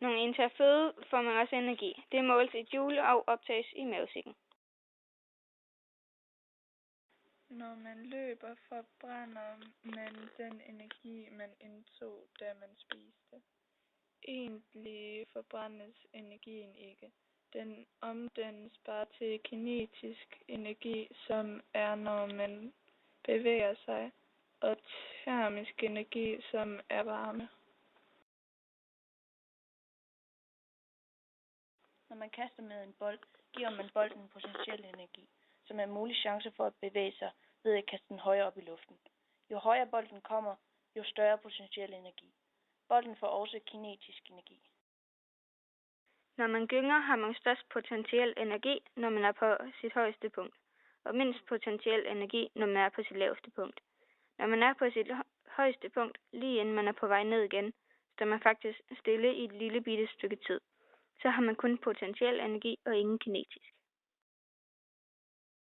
Når man indtager føde, får man også energi. Det måles i joule og optages i mavesækken. Når man løber, forbrænder man den energi, man indtog, da man spiste. Egentlig forbrændes energien ikke. Den omdannes bare til kinetisk energi, som er, når man bevæger sig, og termisk energi, som er varme. Når man kaster med en bold, giver man bolden potentiel energi, som er en mulig chance for at bevæge sig ved at kaste den højere op i luften. Jo højere bolden kommer, jo større potentiel energi. Bolden får også kinetisk energi. Når man gynger, har man størst potentiel energi, når man er på sit højeste punkt, og mindst potentiel energi, når man er på sit laveste punkt. Når man er på sit højeste punkt, lige inden man er på vej ned igen, står man faktisk stille i et lille bitte stykke tid. Så har man kun potentiel energi og ingen kinetisk.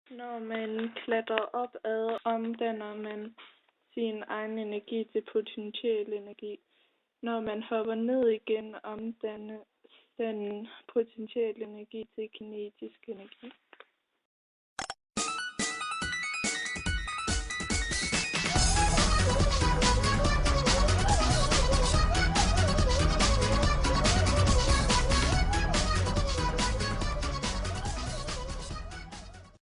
Når man klatrer opad, omdanner man sin egen energi til potentiel energi. Når man hopper ned igen, omdannes den potentielle energi til kinetisk energi.